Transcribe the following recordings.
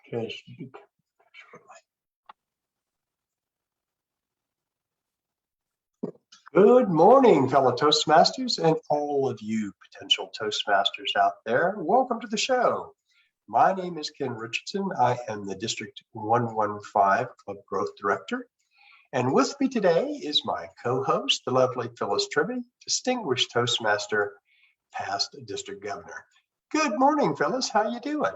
Okay. Good morning, fellow Toastmasters and all of you potential Toastmasters out there. Welcome to the show. My name is Ken Richardson. I am the District 115 Club Growth Director. And with me today is my co-host, the lovely Phyllis Tribby, distinguished Toastmaster, past District Governor. Good morning, Phyllis. How you doing?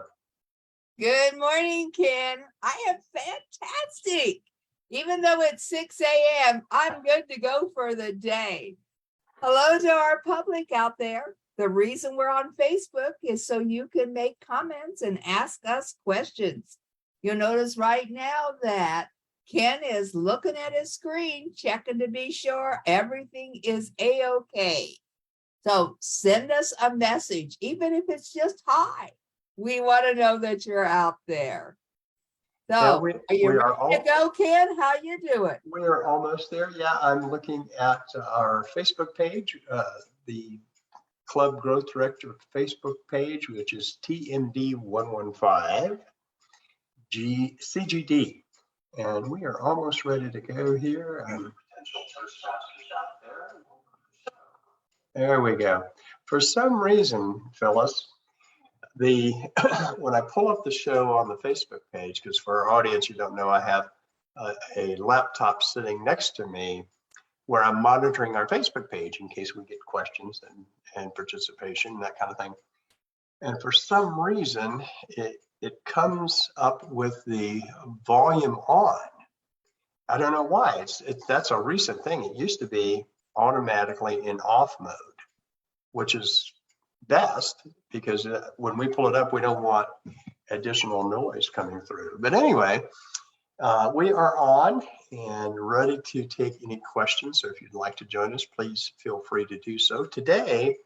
Good morning, Ken. I am fantastic. Even though it's 6 a.m., I'm good to go for the day. Hello to our public out there. The reason we're on Facebook is so you can make comments and ask us questions. You'll notice right now that Ken is looking at his screen, checking to be sure everything is A-OK. So send us a message, even if it's just hi. We want to know that you're out there. So, are you ready to go, Ken? How you doing? We are almost there. Yeah, I'm looking at our Facebook page, the Club Growth Director Facebook page, which is TMD115 CGD. And we are almost ready to go here. Potential Toastmasters out there. There we go. For some reason, Phyllis, when I pull up the show on the Facebook page, because for our audience, you don't know, I have a laptop sitting next to me where I'm monitoring our Facebook page in case we get questions and participation, that kind of thing. And for some reason, it comes up with the volume on. I don't know why. That's a recent thing. It used to be automatically in off mode, which is best because when we pull it up, we don't want additional noise coming through. But anyway, we are on and ready to take any questions. So if you'd like to join us, please feel free to do so. Today,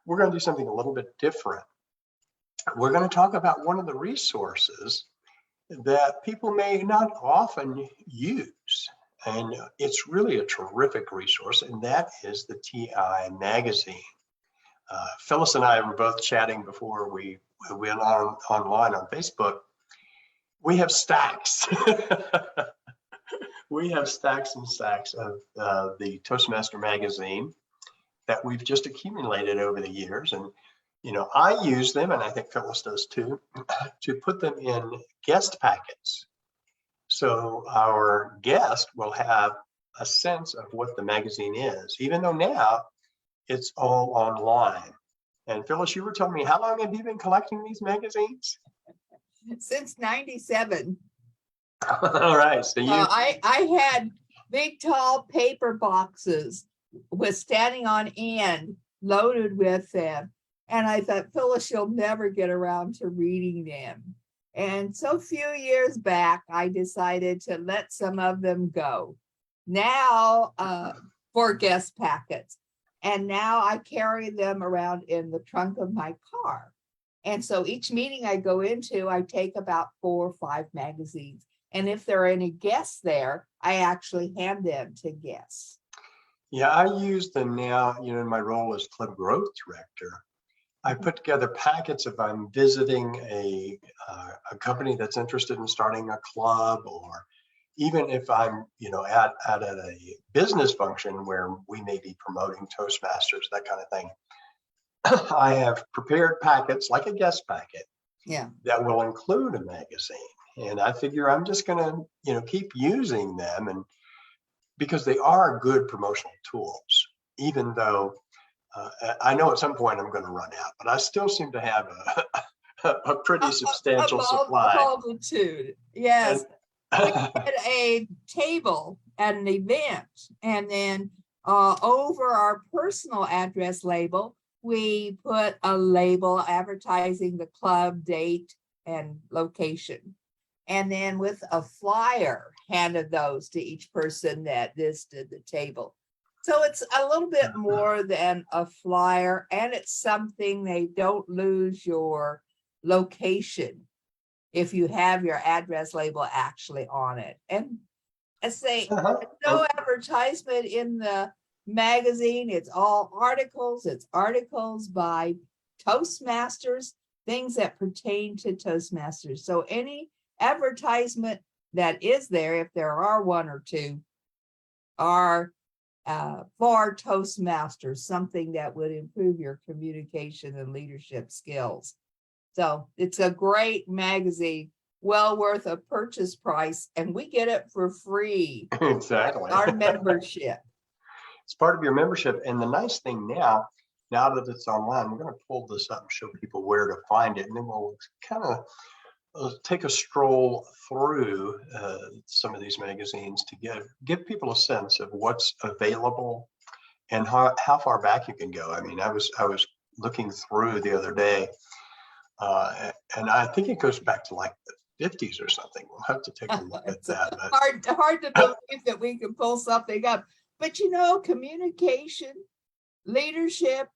we're going to do something a little bit different. We're going to talk about one of the resources that people may not often use. And it's really a terrific resource, and that is the TI magazine. Phyllis and I were both chatting before we went online on Facebook. We have stacks. We have stacks and stacks of the Toastmaster magazine that we've just accumulated over the years. And, you know, I use them, and I think Phyllis does too, to put them in guest packets. So our guest will have a sense of what the magazine is, even though now it's all online. And Phyllis, you were telling me, how long have you been collecting these magazines? Since 97. All right. So I had big, tall paper boxes with standing on end loaded with them. And I thought, Phyllis, you'll never get around to reading them. And so a few years back, I decided to let some of them go. Now for guest packets. And now I carry them around in the trunk of my car. And so each meeting I go into, I take about 4 or 5 magazines. And if there are any guests there, I actually hand them to guests. Yeah, I use them now, you know, in my role as Club Growth Director. I put together packets if I'm visiting a company that's interested in starting a club, or even if I'm, you know, at a business function where we may be promoting Toastmasters, that kind of thing. I have prepared packets like a guest packet, yeah, that will include a magazine. And I figure I'm just going to, you know, keep using them, and because they are good promotional tools, even though I know at some point I'm going to run out, but I still seem to have a pretty substantial supply. Multitude, yes. We had a table at an event, and then over our personal address label, we put a label advertising the club date and location. And then with a flyer, handed those to each person that visited the table. So it's a little bit more than a flyer, and it's something they don't lose your location if you have your address label actually on it. And I say, no advertisement in the magazine. It's all articles. It's articles by Toastmasters, things that pertain to Toastmasters. So any advertisement that is there, if there are one or two, are for Toastmasters, something that would improve your communication and leadership skills. So it's a great magazine, well worth a purchase price, and we get it for free. Exactly. Our membership. It's part of your membership. And the nice thing now that it's online, we're going to pull this up and show people where to find it. And then we'll kind of take a stroll through some of these magazines to give people a sense of what's available and how far back you can go. I mean, I was looking through the other day, and I think it goes back to like the 50s or something. We'll have to take a look at that. Hard to believe that we can pull something up. But communication, leadership,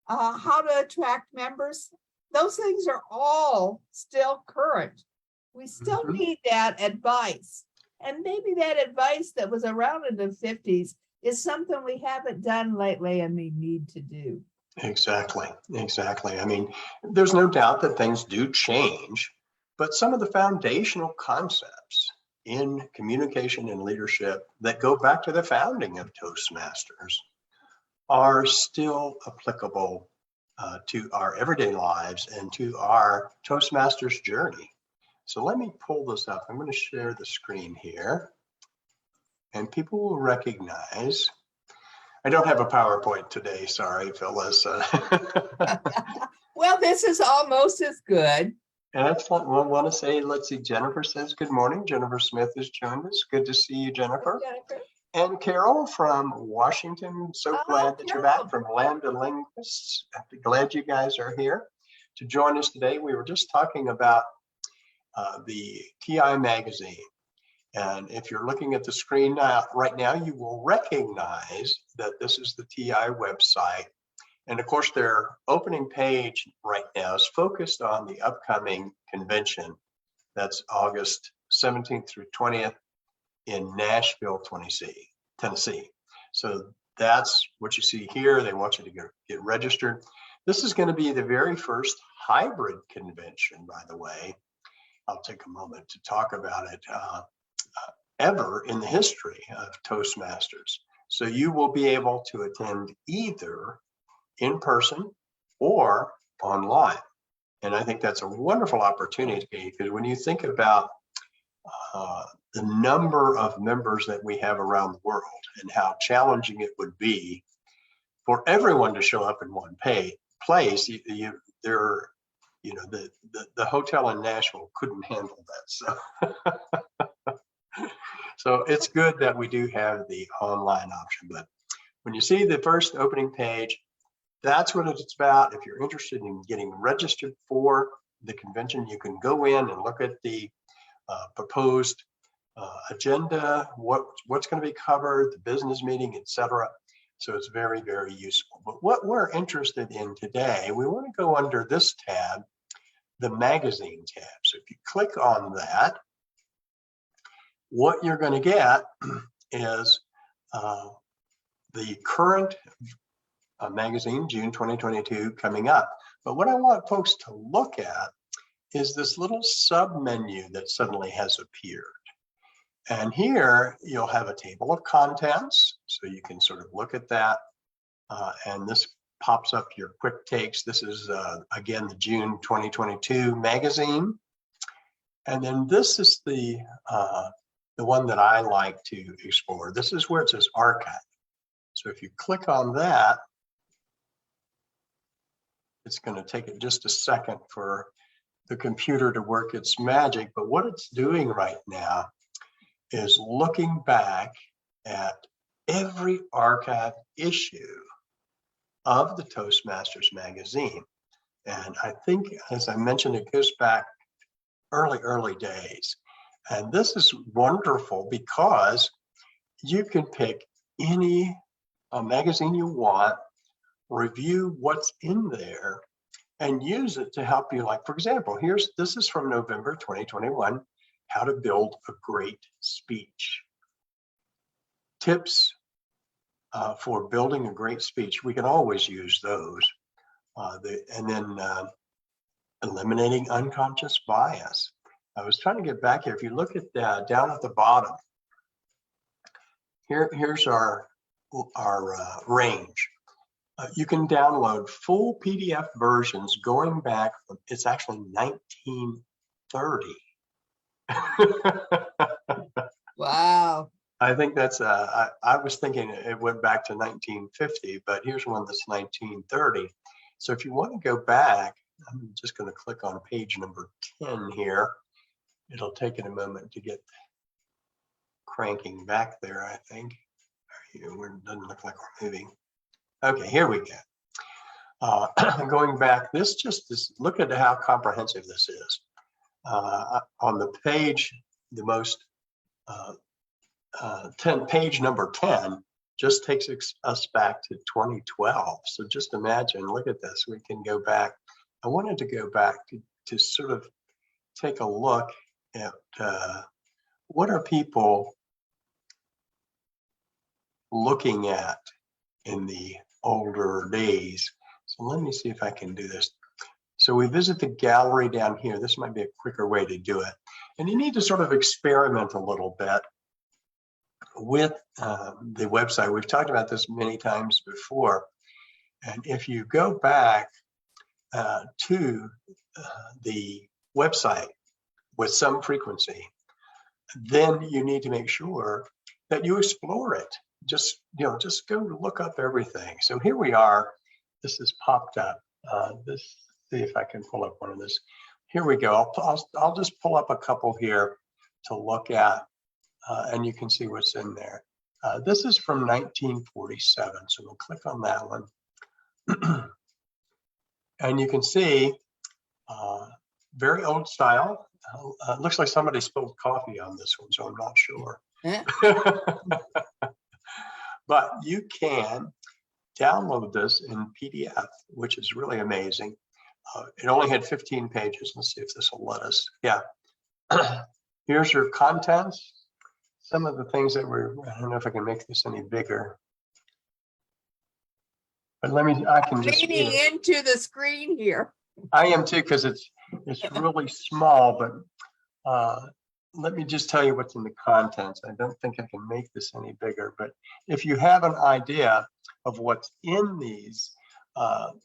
how to attract members, those things are all still current. We still need that advice. And maybe that advice that was around in the 50s is something we haven't done lately and we need to do. Exactly. I mean, there's no doubt that things do change, but some of the foundational concepts in communication and leadership that go back to the founding of Toastmasters are still applicable to our everyday lives and to our Toastmasters journey. So let me pull this up. I'm going to share the screen here, and people will recognize. I don't have a PowerPoint today. Sorry, Phyllis. Well, this is almost as good. Excellent. Well, I want to say, let's see, Jennifer says good morning. Jennifer Smith has joined us. Good to see you, Jennifer. Jennifer. And Carol from Washington. So glad that you're back from Land of Linguists. I'm glad you guys are here to join us today. We were just talking about the TI magazine. And if you're looking at the screen right now, you will recognize that this is the TI website. And of course, their opening page right now is focused on the upcoming convention. That's August 17th through 20th in Nashville, Tennessee. So that's what you see here. They want you to get registered. This is going to be the very first hybrid convention, by the way. I'll take a moment to talk about it. Ever in the history of Toastmasters. So you will be able to attend either in person or online. And I think that's a wonderful opportunity, because when you think about the number of members that we have around the world and how challenging it would be for everyone to show up in one place, the hotel in Nashville couldn't handle that. So it's good that we do have the online option. But when you see the first opening page, that's what it's about. If you're interested in getting registered for the convention, you can go in and look at the proposed agenda, what's going to be covered, the business meeting, etc. So it's very, very useful. But what we're interested in today, we want to go under this tab, the magazine tab. So if you click on that, what you're going to get is the current magazine, June 2022, coming up. But what I want folks to look at is this little sub menu that suddenly has appeared. And here you'll have a table of contents, so you can sort of look at that. And this pops up your quick takes. This is, again, the June 2022 magazine. And then this is the one that I like to explore. This is where it says archive. So if you click on that, it's going to take it just a second for the computer to work its magic. But what it's doing right now is looking back at every archive issue of the Toastmasters magazine. And I think, as I mentioned, it goes back early days. And this is wonderful because you can pick any magazine you want, review what's in there, and use it to help you. Like, for example, this is from November 2021, how to build a great speech. Tips for building a great speech. We can always use those. And then eliminating unconscious bias. I was trying to get back here. If you look at down at the bottom, here's our range. You can download full PDF versions going back from, it's actually 1930. Wow. I think that's, I was thinking it went back to 1950, but here's one that's 1930. So if you want to go back, I'm just going to click on page number 10 here. It'll take it a moment to get cranking back there, I think. It doesn't look like we're moving. Okay, here we go. Going back, this look at how comprehensive this is. On the page, the most page number 10 just takes us back to 2012. So just imagine, look at this. We can go back. I wanted to go back to sort of take a look at what are people looking at in the older days. So let me see if I can do this. So we visit the gallery down here. This might be a quicker way to do it. And you need to sort of experiment a little bit with the website. We've talked about this many times before. And if you go back to the website with some frequency, then you need to make sure that you explore it. Just go look up everything. So here we are. This has popped up. See if I can pull up one of this. Here we go. I'll just pull up a couple here to look at, and you can see what's in there. This is from 1947, so we'll click on that one. And you can see, very old style. Looks like somebody spilled coffee on this one, so I'm not sure. But you can download this in PDF, which is really amazing. It only had 15 pages. Let's see if this will let us. Yeah. Here's your contents. Some of the things that I don't know if I can make this any bigger. But I can just Leaning into the screen here. I am too, because it's really small, but let me just tell you what's in the contents. I don't think I can make this any bigger, but if you have an idea of what's in these,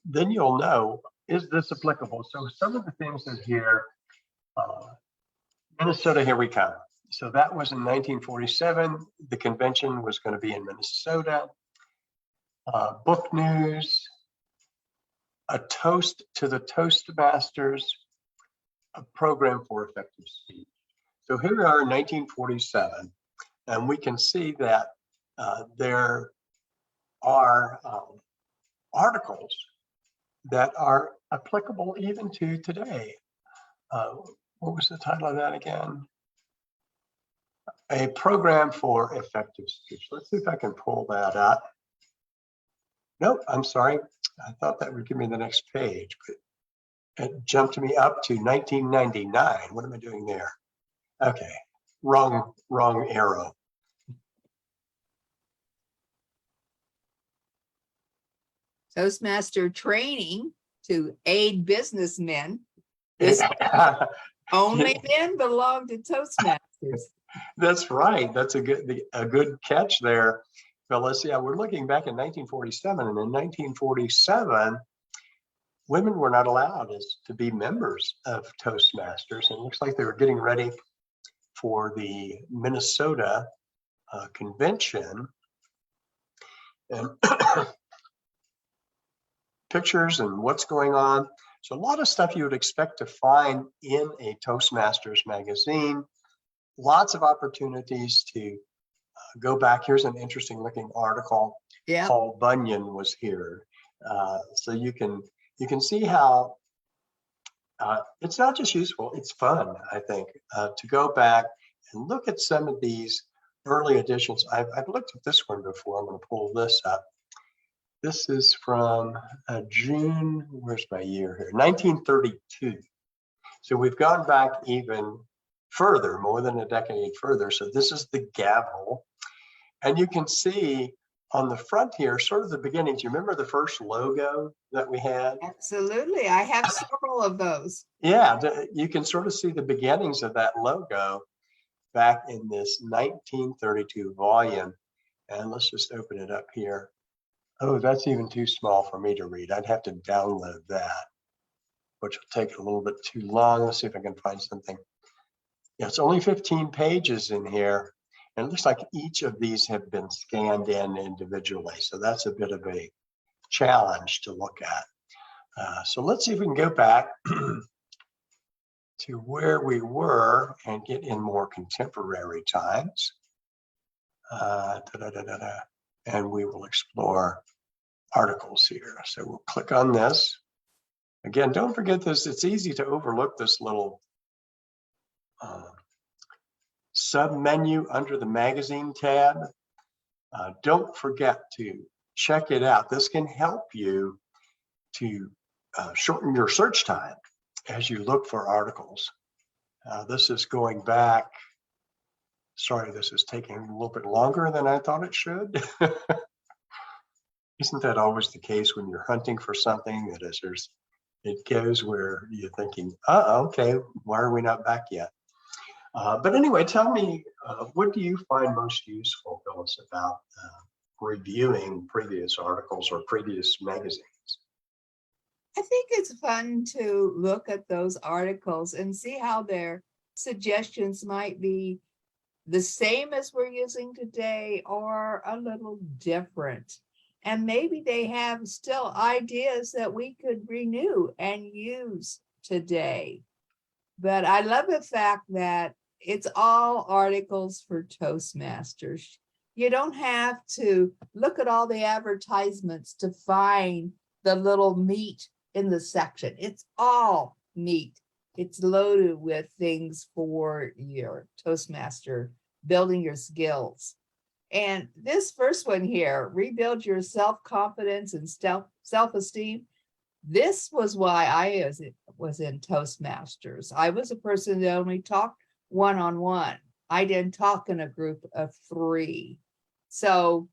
then you'll know, is this applicable? So some of the things in here, Minnesota, here we come. So that was in 1947. The convention was going to be in Minnesota. Book news, a toast to the Toastmasters, a program for effective speech. So here we are in 1947, and we can see that there are articles that are applicable even to today. What was the title of that again? A program for effective speech. Let's see if I can pull that up. Nope, I'm sorry. I thought that would give me the next page, but it jumped me up to 1999. What am I doing there? Okay, wrong arrow. Toastmaster training to aid businessmen. This only men belong to Toastmasters. That's right. That's a good catch there, Phyllis. Yeah, we're looking back in 1947, and in 1947, women were not allowed to be members of Toastmasters. And it looks like they were getting ready for the Minnesota convention. And pictures and what's going on. So a lot of stuff you would expect to find in a Toastmasters magazine. Lots of opportunities to go back. Here's an interesting looking article. Yeah. Paul Bunyan was here. So you can see how it's not just useful, it's fun, I think, to go back and look at some of these early editions. I've looked at this one before. I'm going to pull this up. This is from June, where's my year here? 1932. So we've gone back even further, more than a decade further. So this is the gavel. And you can see on the front here, sort of the beginnings. You remember the first logo that we had? Absolutely. I have several of those. Yeah, you can sort of see the beginnings of that logo back in this 1932 volume. And let's just open it up here. Oh, that's even too small for me to read. I'd have to download that, which will take a little bit too long. Let's see if I can find something. Yeah, it's only 15 pages in here. And it looks like each of these have been scanned in individually. So that's a bit of a challenge to look at. So let's see if we can go back to where we were and get in more contemporary times. And we will explore articles here. So we'll click on this. Again, don't forget this. It's easy to overlook this little sub-menu under the magazine tab. Don't forget to check it out. This can help you to shorten your search time as you look for articles. This is going back. Sorry, this is taking a little bit longer than I thought it should. Isn't that always the case when you're hunting for something that is it goes where you're thinking, okay, why are we not back yet? But anyway, tell me, what do you find most useful, Phyllis, about reviewing previous articles or previous magazines? I think it's fun to look at those articles and see how their suggestions might be the same as we're using today or a little different. And maybe they have still ideas that we could renew and use today. But I love the fact that it's all articles for Toastmasters. You don't have to look at all the advertisements to find the little meat in the section. It's all meat. It's loaded with things for your Toastmaster, building your skills. And this first one here, rebuild your self-confidence and self-esteem. This was why I was in Toastmasters. I was a person that only talked one-on-one. I didn't talk in a group of 3. So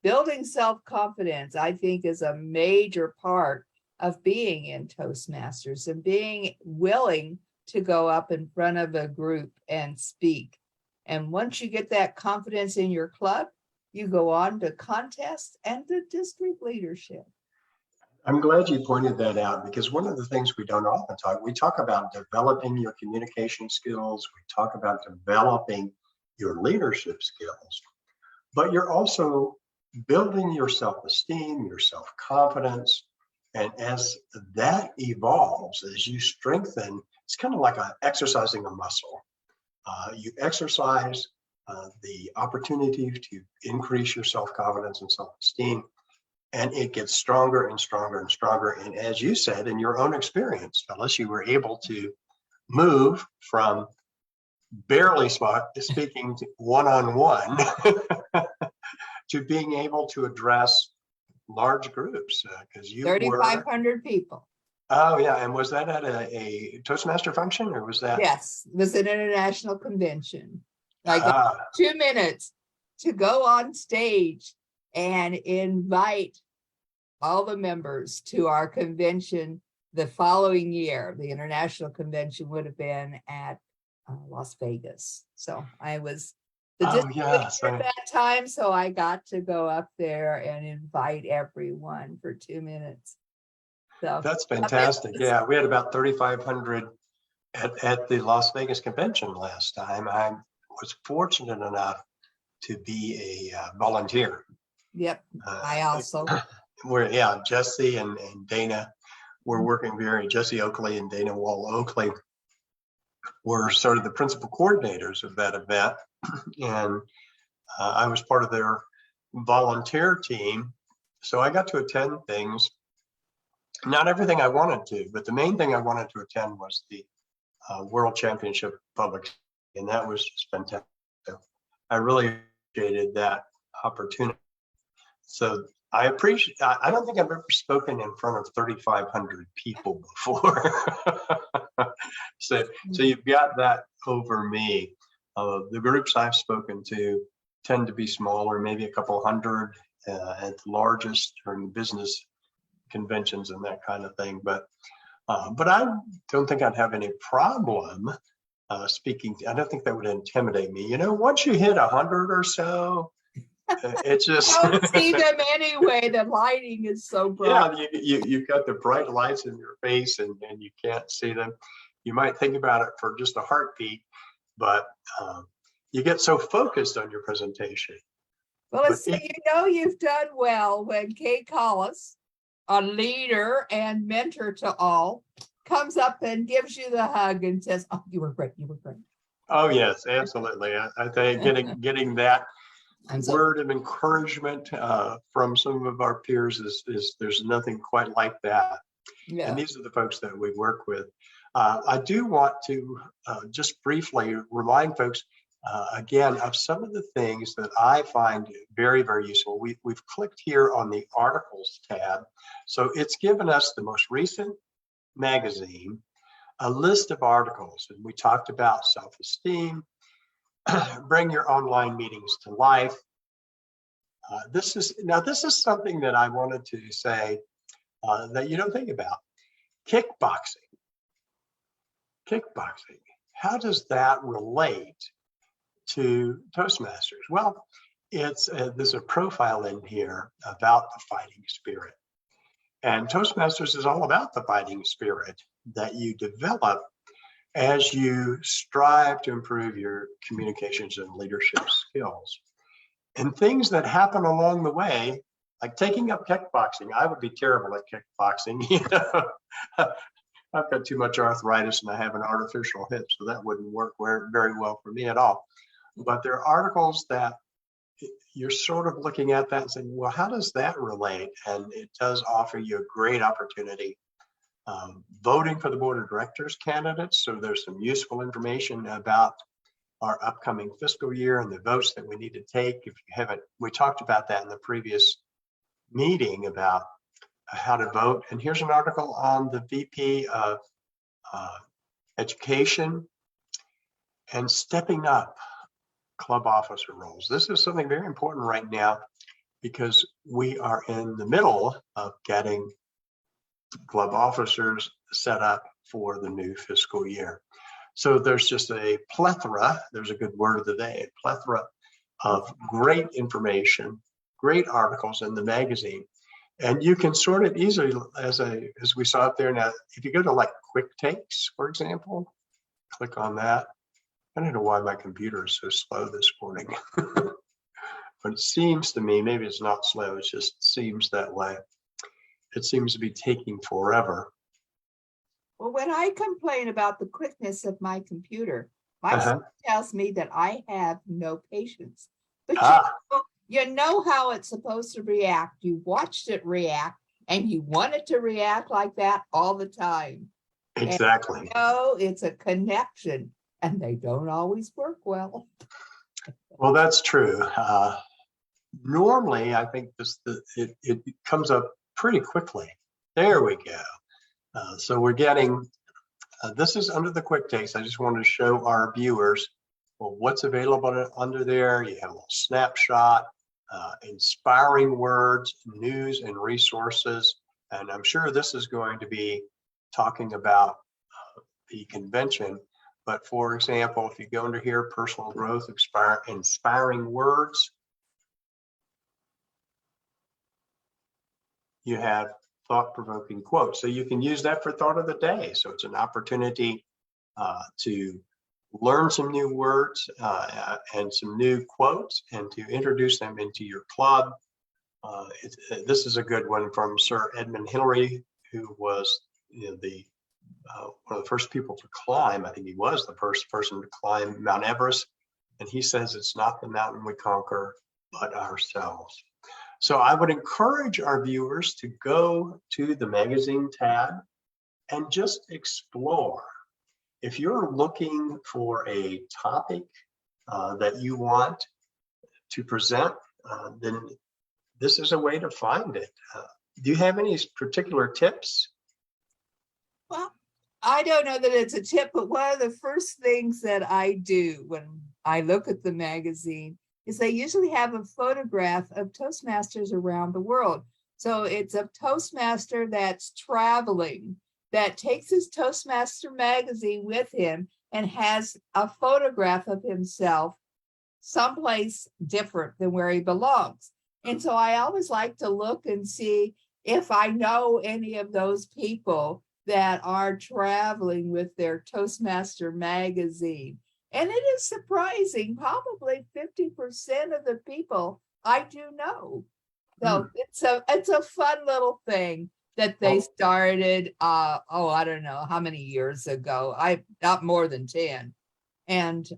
building self-confidence, I think, is a major part of being in Toastmasters and being willing to go up in front of a group and speak. And once you get that confidence in your club, you go on to contests and to district leadership. I'm glad you pointed that out, because one of the things we don't often we talk about developing your communication skills. We talk about developing your leadership skills, but you're also building your self-esteem, your self-confidence. And as that evolves, as you strengthen, it's kind of like exercising a muscle. You exercise the opportunity to increase your self-confidence and self-esteem, and it gets stronger and stronger and stronger. And as you said, in your own experience, Phyllis, you were able to move from barely speaking one-on-one to being able to address large groups, because you 3,500 people. Oh, yeah. And was that at a Toastmaster function, or was that? Yes, it was an international convention. I got 2 minutes to go on stage and invite all the members to our convention the following year. The international convention would have been at Las Vegas. So I was the district leader at that time. So I got to go up there and invite everyone for 2 minutes. So that's fantastic. Yeah, we had about 3,500 at the Las Vegas convention last time. I was fortunate enough to be a volunteer. Yep, I also. Jesse and Dana were working Jesse Oakley and Dana Wall Oakley were sort of the principal coordinators of that event. And I was part of their volunteer team. So I got to attend things. Not everything I wanted to, but the main thing I wanted to attend was the World Championship Public, and that was just fantastic. I really appreciated that opportunity. So I don't think I've ever spoken in front of 3,500 people before. So you've got that over me. The groups I've spoken to tend to be smaller, maybe a couple hundred at the largest during business conventions and that kind of thing. But I don't think I'd have any problem speaking. I don't think that would intimidate me. Once you hit 100 or so, it's just don't see them anyway. The lighting is so bright. Yeah, you've got the bright lights in your face and you can't see them. You might think about it for just a heartbeat, but you get so focused on your presentation. Well, so you've done well when Kay Collis, a leader and mentor to all, comes up and gives you the hug and says, "Oh, you were great. You were great." Oh yes, absolutely. I think getting that word of encouragement from some of our peers is there's nothing quite like that. Yeah. And these are the folks that we work with. I do want to just briefly remind folks again of some of the things that I find very, very useful. We've clicked here on the articles tab. So it's given us the most recent magazine, a list of articles, and we talked about self-esteem, bring your online meetings to life. This is something that I wanted to say that you don't think about. Kickboxing. How does that relate to Toastmasters? Well, there's a profile in here about the fighting spirit. And Toastmasters is all about the fighting spirit that you develop as you strive to improve your communications and leadership skills. And things that happen along the way, like taking up kickboxing. I would be terrible at kickboxing. I've got too much arthritis and I have an artificial hip, so that wouldn't work very well for me at all. But there are articles that you're sort of looking at that and saying, well, how does that relate? And it does offer you a great opportunity. Voting for the board of directors candidates. So there's some useful information about our upcoming fiscal year and the votes that we need to take. If you haven't, we talked about that in the previous meeting about how to vote. And here's an article on the VP of Education and stepping up club officer roles. This is something very important right now because we are in the middle of getting club officers set up for the new fiscal year. So there's just a plethora, there's a good word of the day, a plethora of great information, great articles in the magazine. And you can sort it easily as we saw up there. Now, if you go to like quick takes, for example, click on that. I don't know why my computer is so slow this morning, but it seems to me, maybe it's not slow, it just seems that way. It seems to be taking forever. Well, when I complain about the quickness of my computer, my son tells me that I have no patience. But you know how it's supposed to react. You watched it react and you want it to react like that all the time. Exactly. And it's a connection and they don't always work well. Well, that's true. Normally, I think it comes up pretty quickly. There we go. So we're getting, this is under the quick takes. I just wanted to show our viewers what's available under there. You have a little snapshot, inspiring words, news and resources. And I'm sure this is going to be talking about the convention. But for example, if you go under here, personal growth, inspiring words, you have thought-provoking quotes. So you can use that for thought of the day. So it's an opportunity to learn some new words and some new quotes and to introduce them into your club. This is a good one from Sir Edmund Hillary, who was one of the first people to climb. I think he was the first person to climb Mount Everest. And he says it's not the mountain we conquer, but ourselves. So I would encourage our viewers to go to the magazine tab and just explore. If you're looking for a topic that you want to present, then this is a way to find it. Do you have any particular tips? Well, I don't know that it's a tip, but one of the first things that I do when I look at the magazine is they usually have a photograph of Toastmasters around the world. So it's a Toastmaster that's traveling, that takes his Toastmaster magazine with him and has a photograph of himself someplace different than where he belongs. And so I always like to look and see if I know any of those people that are traveling with their Toastmaster magazine. And it is surprising, probably 50% of the people I do know. So it's a fun little thing that they started, I don't know how many years ago. Not more than 10. And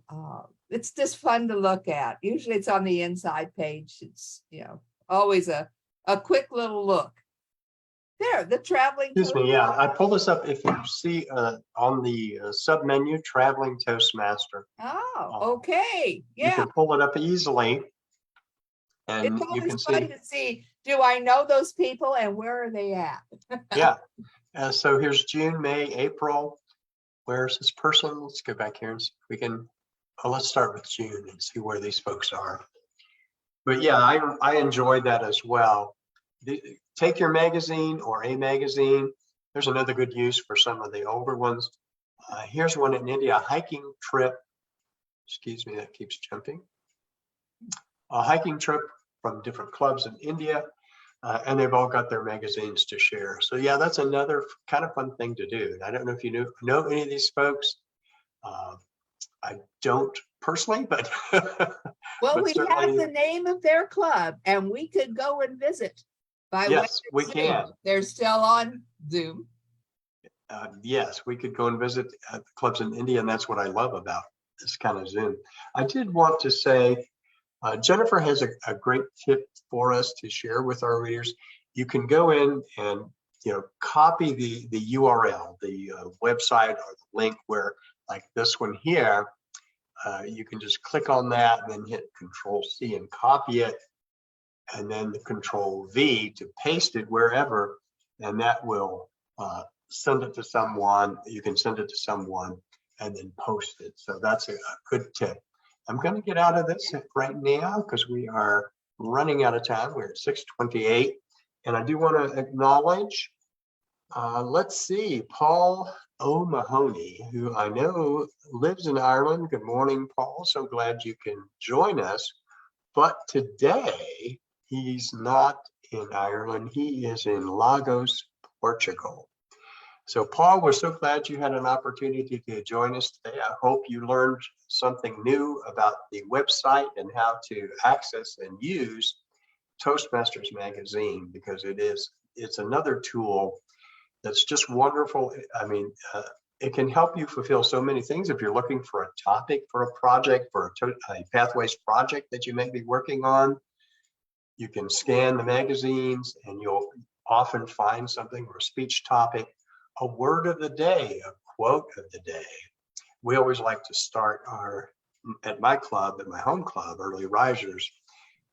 it's just fun to look at. Usually it's on the inside page. It's, always a quick little look. There, the traveling. Excuse me, yeah, I pulled this up. If you see on the sub menu, Traveling Toastmaster. Oh, okay. You Yeah. can pull it up easily. And It's you always can fun see. to see, do I know those people and where are they at? Yeah. So here's June, May, April. Where's this person? Let's go back here and see if we can. Let's start with June and see where these folks are. But yeah, I enjoy that as well. Take your magazine or a magazine. There's another good use for some of the older ones. Here's one in India, a hiking trip. Excuse me, that keeps jumping. A hiking trip from different clubs in India, and they've all got their magazines to share. So yeah, that's another kind of fun thing to do. I don't know if you know any of these folks. I don't personally, but Well, but we have certainly, the name of their club and we could go and visit. By way yes, of we Zoom. can. They're still on Zoom. Yes, we could go and visit the clubs in India, and that's what I love about this kind of Zoom. I did want to say, Jennifer has a great tip for us to share with our readers. You can go in and copy the URL, the website or the link where, like this one here, you can just click on that and then hit Control-C and copy it, and then the Control-V to paste it wherever, and that will send it to someone. You can send it to someone and then post it. So that's a good tip. I'm going to get out of this right now because we are running out of time. We're at 6:28, and I do want to acknowledge, let's see, Paul O'Mahony, who I know lives in Ireland. Good morning, Paul. So glad you can join us. But today, he's not in Ireland. He is in Lagos, Portugal. So Paul, we're so glad you had an opportunity to join us today. I hope you learned something new about the website and how to access and use Toastmasters magazine, because it's another tool that's just wonderful. I mean, it can help you fulfill so many things. If you're looking for a topic for a project, for a Pathways project that you may be working on, you can scan the magazines and you'll often find something, or a speech topic, a word of the day, a quote of the day. We always like to start at my club, at my home club, Early Risers,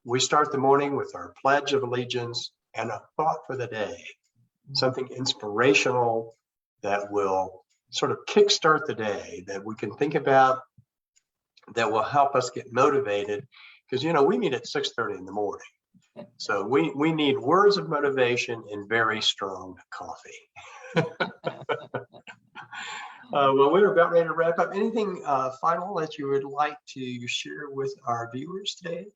we start the morning with our Pledge of Allegiance and a thought for the day, something inspirational that will sort of kickstart the day, that we can think about, that will help us get motivated. Because, we meet at 6:30 in the morning. So we need words of motivation and very strong coffee. Well, we're about ready to wrap up. Anything final that you would like to share with our viewers today?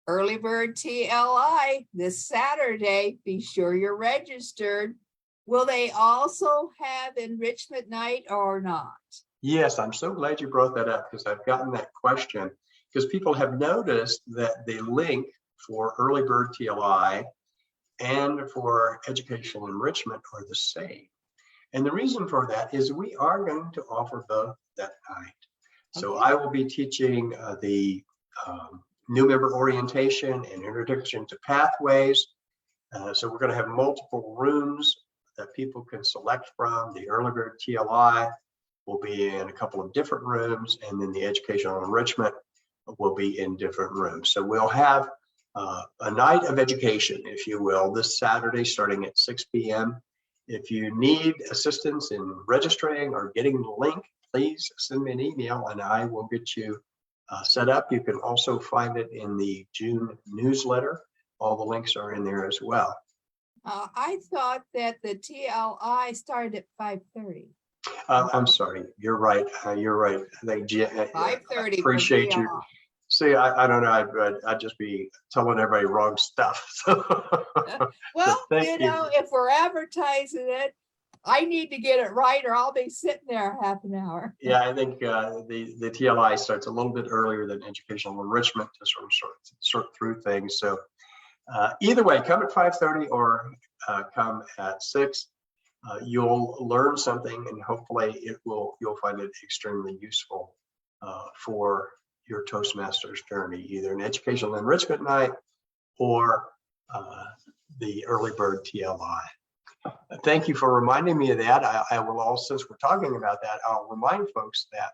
Early Bird TLI this Saturday. Be sure you're registered. Will they also have enrichment night or not? Yes, I'm so glad you brought that up, because I've gotten that question, because people have noticed that the link for Early Bird TLI and for educational enrichment are the same. And the reason for that is we are going to offer both that night. So I will be teaching the new member orientation and introduction to pathways. So we're going to have multiple rooms that people can select from. The Early Bird TLI will be in a couple of different rooms, and then the educational enrichment will be in different rooms. So we'll have a night of education, if you will, this Saturday starting at 6 p.m. If you need assistance in registering or getting the link, please send me an email and I will get you set up. You can also find it in the June newsletter. All the links are in there as well. I thought that the TLI started at 5:30. I'm sorry, you're right. You're right. I think 5:30. appreciate you. See, I don't know. I'd just be telling everybody wrong stuff. Well, thank you. if we're advertising it, I need to get it right or I'll be sitting there half an hour. Yeah, I think the TLI starts a little bit earlier than educational enrichment to sort through things. So either way, come at 5:30 or come at 6. You'll learn something, and hopefully you'll find it extremely useful for your Toastmasters journey, either an educational enrichment night or the early bird TLI. Thank you for reminding me of that. I will also, since we're talking about that, I'll remind folks that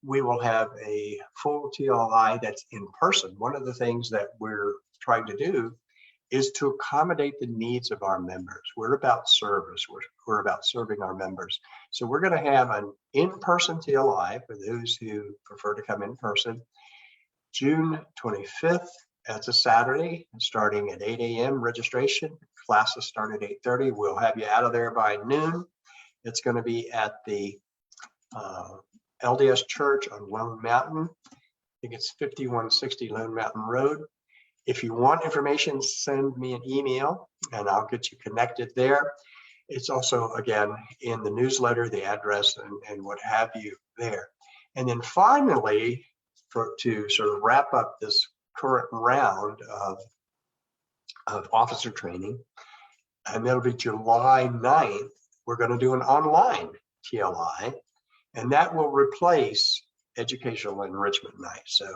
we will have a full TLI that's in person. One of the things that we're trying to do is to accommodate the needs of our members. We're about service. We're about serving our members. So we're going to have an in-person TLI for those who prefer to come in person. June 25th, that's a Saturday, starting at 8 a.m. registration. Classes start at 8:30. We'll have you out of there by noon. It's going to be at the LDS Church on Lone Mountain. I think it's 5160 Lone Mountain Road. If you want information, send me an email and I'll get you connected there. It's also, again, in the newsletter, the address and what have you there. And then finally, to sort of wrap up this current round of officer training, and that'll be July 9th, we're going to do an online TLI, and that will replace educational enrichment night. So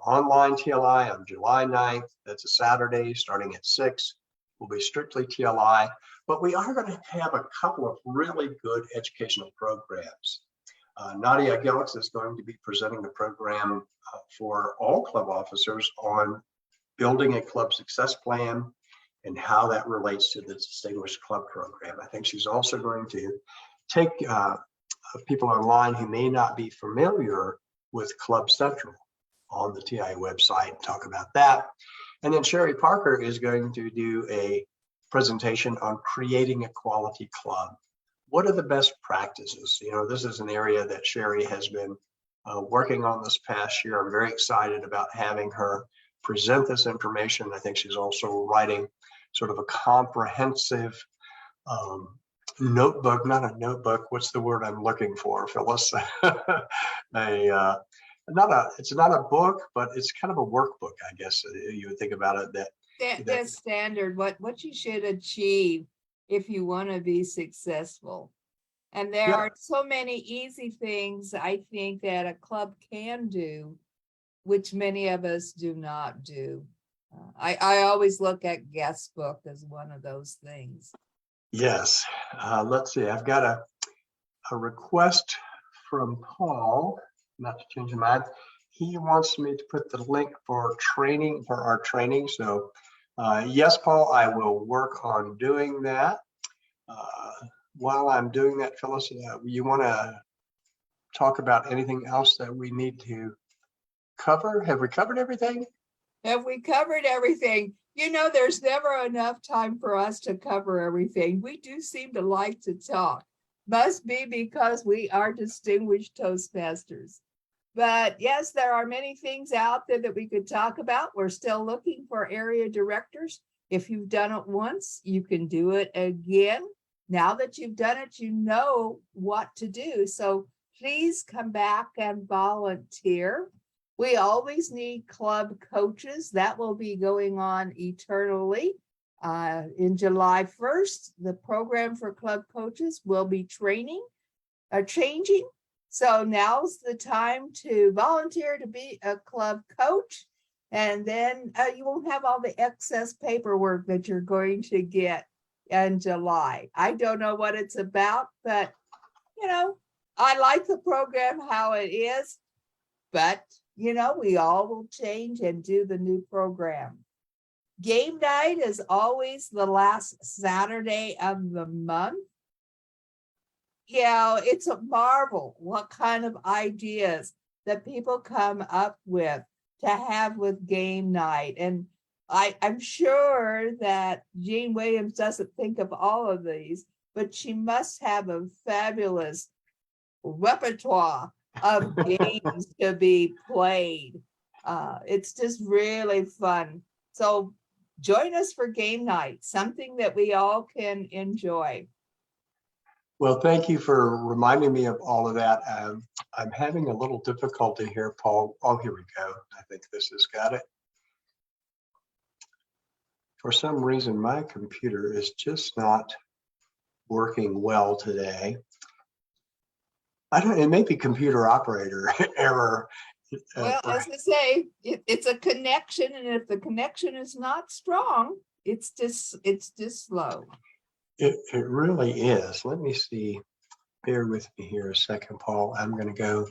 online TLI on July 9th, that's a Saturday, starting at 6, will be strictly TLI, but we are going to have a couple of really good educational programs. Nadia Gillis is going to be presenting the program for all club officers on building a club success plan and how that relates to the Distinguished Club Program. I think she's also going to take people online who may not be familiar with Club Central on the TI website and talk about that. And then Sherry Parker is going to do a presentation on creating a quality club. What are the best practices? You know, this is an area that Sherry has been working on this past year. I'm very excited about having her present this information. I think she's also writing sort of a comprehensive notebook, not a notebook. What's the word I'm looking for, Phyllis? It's not a book, but it's kind of a workbook, I guess you would think about it. That's standard, what you should achieve if you want to be successful. And there are so many easy things I think that a club can do, which many of us do not do. I always look at guest book as one of those things. Yes. Let's see. I've got a request from Paul, not to change my mind. He wants me to put the link for our training. So yes, Paul, I will work on doing that. While I'm doing that, Phyllis, you want to talk about anything else that we need to cover? Have we covered everything? Have we covered everything? You know, there's never enough time for us to cover everything. We do seem to like to talk. Must be because we are distinguished Toastmasters. But yes, there are many things out there that we could talk about. We're still looking for area directors. If you've done it once, you can do it again. Now that you've done it, you know what to do. So please come back and volunteer. We always need club coaches. That will be going on eternally. In July 1st, the program for club coaches will be changing. So now's the time to volunteer to be a club coach. And then you won't have all the excess paperwork that you're going to get in July. I don't know what it's about, but you know, I like the program how it is, but you know, we all will change and do the new program. Game night is always the last Saturday of the month. Yeah, it's a marvel what kind of ideas that people come up with to have with game night. And I'm sure that Jean Williams doesn't think of all of these, but she must have a fabulous repertoire of games to be played. It's just really fun. So join us for game night, something that we all can enjoy. Well, thank you for reminding me of all of that. I'm having a little difficulty here, Paul. Oh, here we go. I think this has got it. For some reason, my computer is just not working well today. I don't, it may be computer operator error. Well, as I say, it's a connection, and if the connection is not strong, it's just slow. It really is. Let me see. Bear with me here a second, Paul. I'm going to go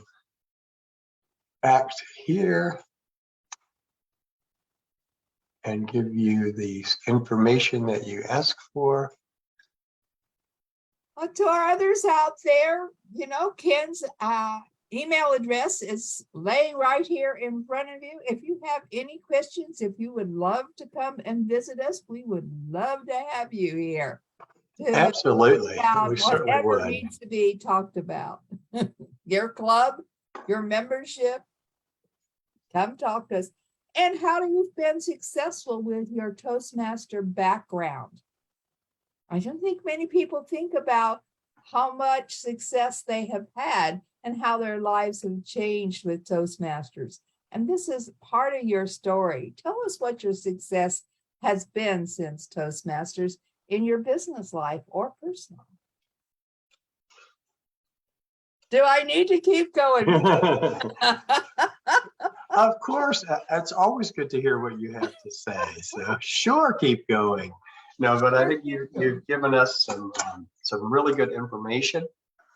back to here and give you the information that you asked for. Well, to our others out there, Ken's email address is laying right here in front of you. If you have any questions, if you would love to come and visit us, we would love to have you here. Absolutely. We certainly whatever would. needs to be talked about. Your club, your membership, come talk to us. And how you've been successful with your Toastmaster background. I don't think many people think about how much success they have had and how their lives have changed with Toastmasters. And this is part of your story. Tell us what your success has been since Toastmasters in your business life or personal. Do I need to keep going? Of course, it's always good to hear what you have to say. So sure, keep going. No, but I think you've given us some really good information.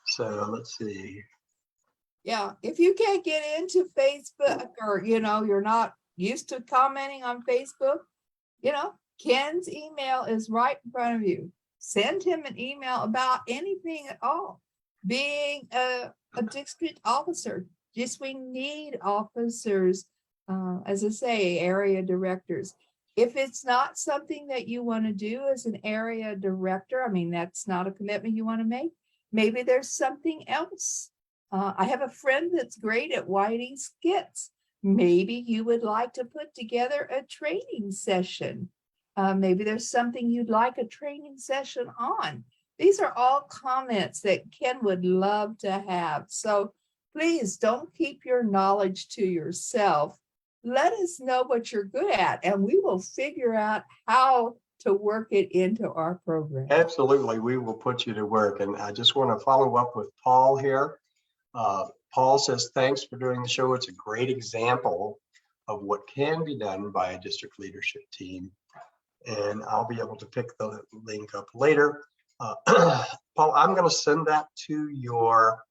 So let's see. Yeah, if you can't get into Facebook, or you're not used to commenting on Facebook, Ken's email is right in front of you. Send him an email about anything at all. Being a district officer, we need officers, as I say, area directors. If it's not something that you want to do as an area director, that's not a commitment you want to make. Maybe there's something else. I have a friend that's great at writing skits. Maybe you would like to put together a training session. Maybe there's something you'd like a training session on. These are all comments that Ken would love to have. So please don't keep your knowledge to yourself. Let us know what you're good at, and we will figure out how to work it into our program. Absolutely, we will put you to work. And I just want to follow up with Paul here. Paul says, thanks for doing the show. It's a great example of what can be done by a district leadership team. And I'll be able to pick the link up later. Paul, I'm going to send that to your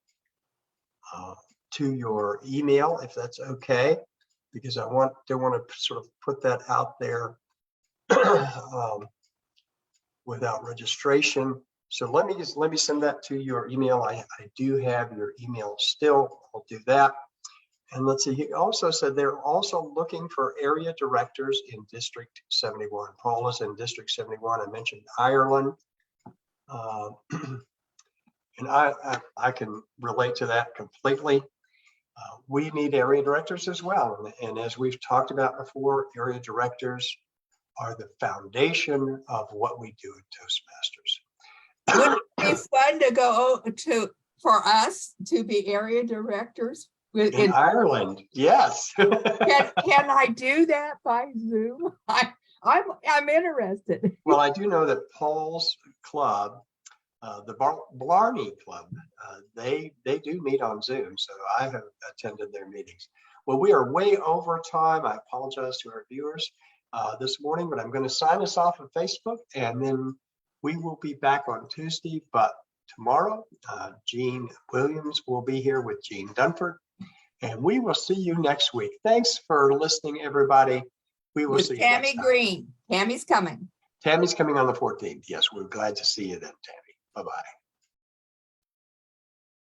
email, if that's okay, because I want to sort of put that out there without registration. So let me send that to your email. I do have your email still. I'll do that. And let's see, he also said they're also looking for area directors in District 71. Paul is in District 71. I mentioned Ireland. And I can relate to that completely. We need area directors as well. And as we've talked about before, area directors are the foundation of what we do at Toastmasters. Wouldn't it be fun to go for us to be area directors? In Ireland, yes. Can I do that by Zoom? I'm interested. Well, I do know that Paul's club, the Blarney Club, they do meet on Zoom, so I have attended their meetings. Well, we are way over time. I apologize to our viewers this morning, but I'm going to sign us off of Facebook, and then we will be back on Tuesday. But tomorrow, Jean Williams will be here with Jean Dunford, and we will see you next week. Thanks for listening, everybody. We will see you Tammy next time. Green. Tammy's coming. Tammy's coming on the 14th. Yes, we're glad to see you then, Tammy. Bye-bye.